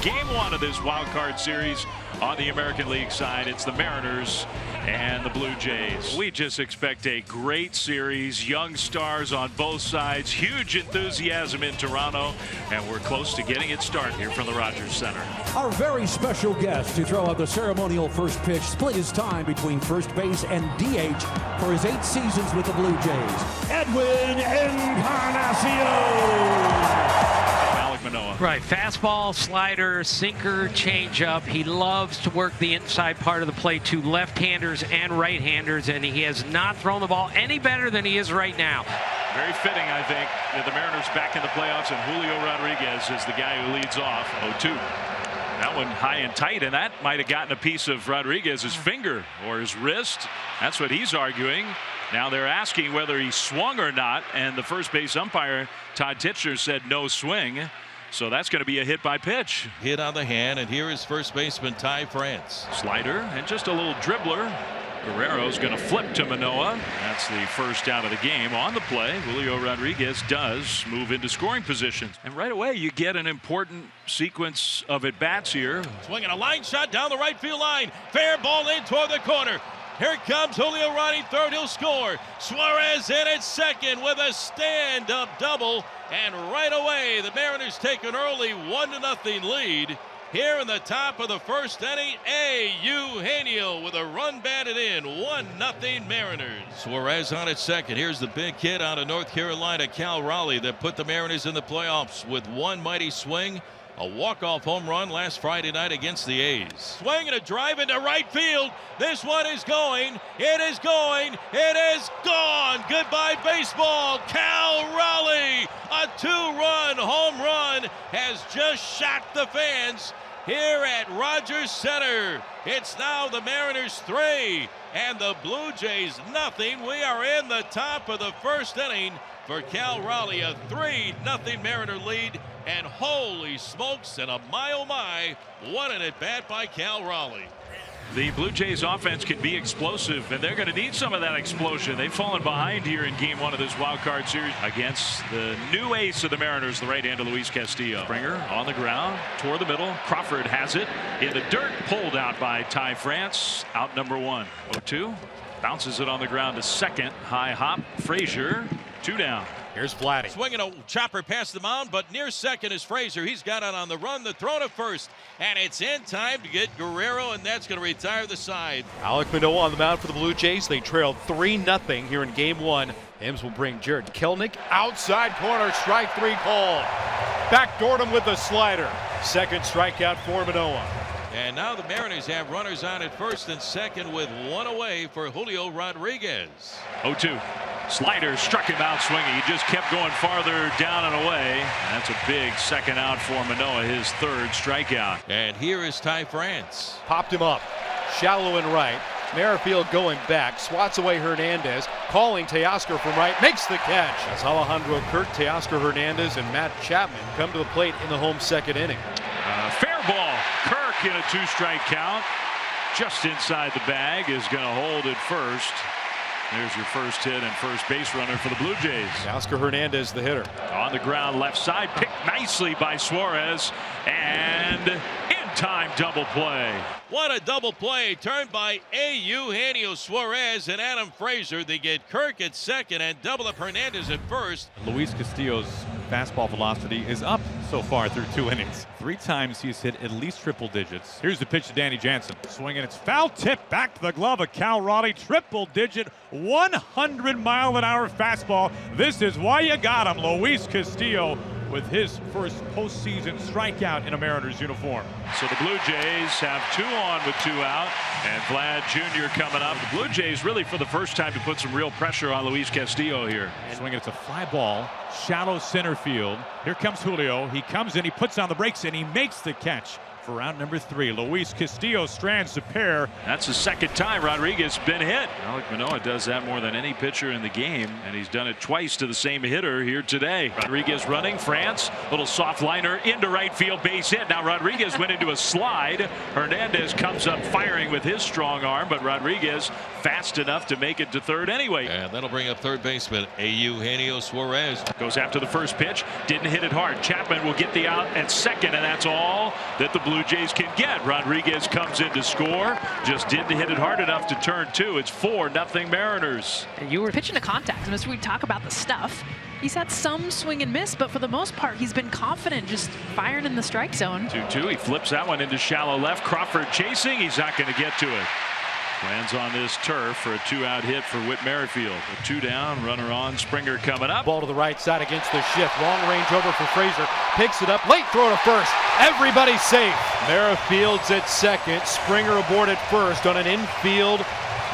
Game one of this wild card series on the American League side. It's the Mariners and the Blue Jays. We just expect a great series. Young stars on both sides. Huge enthusiasm in Toronto. And we're close to getting it started here from the Rogers Center. Our very special guest to throw out the ceremonial first pitch split his time between first base and DH for his 8 seasons with the Blue Jays. Edwin Encarnacion. Right, fastball, slider, sinker, changeup. He loves to work the inside part of the plate to left-handers and right-handers, and he has not thrown the ball any better than he is right now. Very fitting, I think, that the Mariners back in the playoffs, and Julio Rodriguez is the guy who leads off. 0-2. That one high and tight, and that might have gotten a piece of Rodriguez's finger or his wrist. That's what he's arguing. Now they're asking whether he swung or not, and the first base umpire, Todd Titchener, said no swing. So that's going to be a hit by pitch. Hit on the hand, and here is first baseman Ty France. Slider and just a little dribbler. Guerrero's going to flip to Manoah. That's the first out of the game. On the play, Julio Rodriguez does move into scoring positions. And right away, you get an important sequence of at-bats here. Swinging a line shot down the right field line. Fair ball in toward the corner. Here comes Julio riding third. He'll score. Suarez in at second with a stand-up double. And right away, the Mariners take an early 1-0 lead. Here in the top of the first inning, Eugenio with a run batted in. 1-0 Mariners. Suarez on at second. Here's the big kid out of North Carolina, Cal Raleigh, that put the Mariners in the playoffs with one mighty swing. A walk-off home run last Friday night against the A's. Swing and a drive into right field. This one is going. It is going. It is gone. Goodbye, baseball. Cal Raleigh, a 2-run home run, has just shocked the fans here at Rogers Center. It's now the Mariners 3 and the Blue Jays nothing. We are in the top of the first inning for Cal Raleigh, a 3-0 Mariner lead. And holy smokes, and a my, what an at-bat by Cal Raleigh. The Blue Jays offense can be explosive, and they're going to need some of that explosion. They've fallen behind here in game one of this wild card series against the new ace of the Mariners, the right-hander Luis Castillo. Springer on the ground, toward the middle. Crawford has it in the dirt, pulled out by Ty France. Out number 1. 0-2. Bounces it on the ground to second. High hop. Frazier. 2 down. Here's Vladdy. Swinging a chopper past the mound, but near second is Frazier. He's got it on the run. The throw to first, and it's in time to get Guerrero, and that's going to retire the side. Alek Manoah on the mound for the Blue Jays. They trail 3-0 here in game one. Hims will bring Jared Kelenic. Outside corner, strike 3 called. Backdoored him with the slider. Second strikeout for Manoah. And now the Mariners have runners on at first and second with 1 away for Julio Rodriguez. 0-2. Slider struck him out swinging. He just kept going farther down and away. And that's a big second out for Manoah, his 3rd strikeout. And here is Ty France. Popped him up. Shallow and right. Merrifield going back. Swats away Hernandez. Calling Teoscar from right. Makes the catch. As Alejandro Kirk, Teoscar Hernandez, and Matt Chapman come to the plate in the home second inning. Fair ball. Kirk in a 2-strike count. Just inside the bag is going to hold it first. There's your first hit and first base runner for the Blue Jays. Teoscar Hernandez, the hitter. On the ground, left side, picked nicely by Suarez, and in time double play. What a double play turned by Eugenio Suarez and Adam Frazier. They get Kirk at second and double up Hernandez at first. Luis Castillo's fastball velocity is up so far through 2 innings. 3 times he's hit at least triple digits. Here's the pitch to Danny Jansen. Swinging, it's foul tip back to the glove of Cal Raleigh. Triple digit, 100-mile-an-hour fastball. This is why you got him, Luis Castillo, with his first postseason strikeout in a Mariners uniform. So the Blue Jays have 2 on with 2 out, and Vlad Jr. coming up. The Blue Jays really for the first time to put some real pressure on Luis Castillo here. Swinging, it's a fly ball, shallow center field. Here comes Julio. He comes in, he puts on the brakes, and he makes the catch for round number 3. Luis Castillo strands the pair. That's the 2nd time Rodriguez has been hit. Alek Manoah does that more than any pitcher in the game, and he's done it twice to the same hitter here today. Rodriguez running, France, little soft liner into right field, base hit. Now Rodriguez went into a slide. Hernandez comes up firing with his strong arm, but Rodriguez fast enough to make it to third anyway. And that'll bring up third baseman Eugenio Suarez. Goes after the first pitch. Didn't hit it hard. Chapman will get the out at second, and that's all that the Blue Jays can get. Rodriguez comes in to score. Just didn't hit it hard enough to turn two. It's 4-0 Mariners. And you were pitching to contact. As we talk about the stuff, he's had some swing and miss, but for the most part, he's been confident just firing in the strike zone. 2-2. He flips that one into shallow left. Crawford chasing. He's not going to get to it. Lands on this turf for a 2-out hit for Whit Merrifield. A 2 down, runner on. Springer coming up. Ball to the right side against the shift. Long range over for Frazier. Picks it up. Late throw to first. Everybody's safe. Merrifield's at second. Springer aboard at first on an infield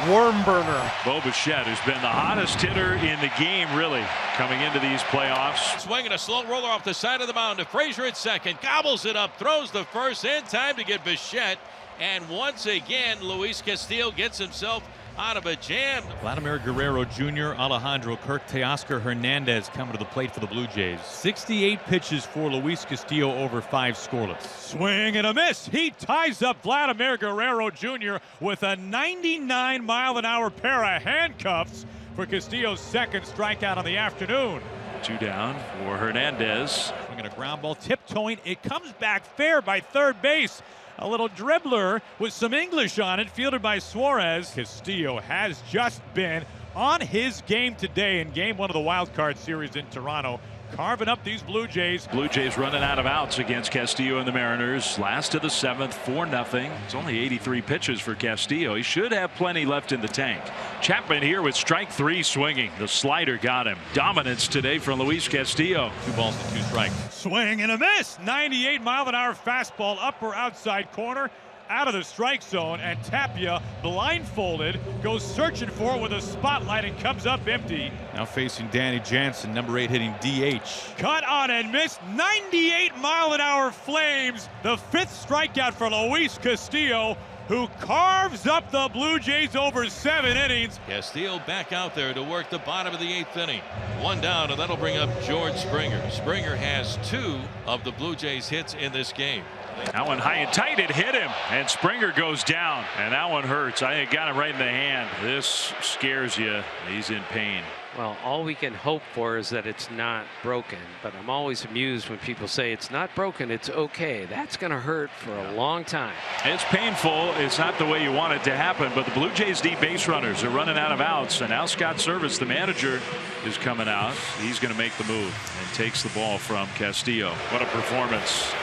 worm burner. Bo Bichette, who's been the hottest hitter in the game, really, coming into these playoffs. Swinging a slow roller off the side of the mound to Frazier at second. Gobbles it up. Throws the first in time to get Bichette. And once again, Luis Castillo gets himself out of a jam. Vladimir Guerrero Jr., Alejandro Kirk, Teoscar Hernandez coming to the plate for the Blue Jays. 68 pitches for Luis Castillo over 5 scoreless. Swing and a miss. He ties up Vladimir Guerrero Jr. with a 99-mile-an-hour pair of handcuffs for Castillo's second strikeout of the afternoon. 2 down for Hernandez. Swinging a ground ball, tiptoeing. It comes back fair by third base. A little dribbler with some English on it, fielded by Suarez. Castillo has just been on his game today in Game 1 of the Wild Card Series in Toronto, carving up these Blue Jays. Blue Jays running out of outs against Castillo and the Mariners. Last of the 7th, 4-0. It's only 83 pitches for Castillo. He should have plenty left in the tank. Chapman here with strike 3 swinging. The slider got him. Dominance today from Luis Castillo. 2 balls and 2 strikes. Swing and a miss. 98-mile-an-hour fastball, upper outside corner, out of the strike zone, and Tapia, blindfolded, goes searching for it with a spotlight and comes up empty. Now facing Danny Jansen, number 8, hitting DH. Cut on and missed. 98-mile-an-hour flames. The 5th strikeout for Luis Castillo, who carves up the Blue Jays over 7 innings. Castillo back out there to work the bottom of the 8th inning. 1 down, and that'll bring up George Springer. Springer has 2 of the Blue Jays hits in this game. That one high and tight, it hit him, and Springer goes down, and that one hurts. I think got him right in the hand. This scares you. He's in pain. Well, all we can hope for is that it's not broken, but I'm always amused when people say it's not broken, it's okay. That's going to hurt for a long time. It's painful. It's not the way you want it to happen, but the Blue Jays need base runners. They're running out of outs, and now Scott Service, the manager, is coming out. He's going to make the move and takes the ball from Castillo. What a performance.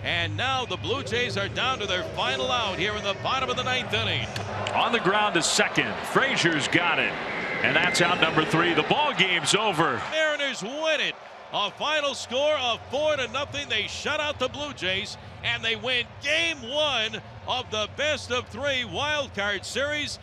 And now the Blue Jays are down to their final out here in the bottom of the 9th inning. On the ground to second. Frazier's got it. And that's out number 3. The ball game's over. Mariners win it. A final score of 4-0. They shut out the Blue Jays, and they win Game 1 of the best-of-3 Wild Card Series.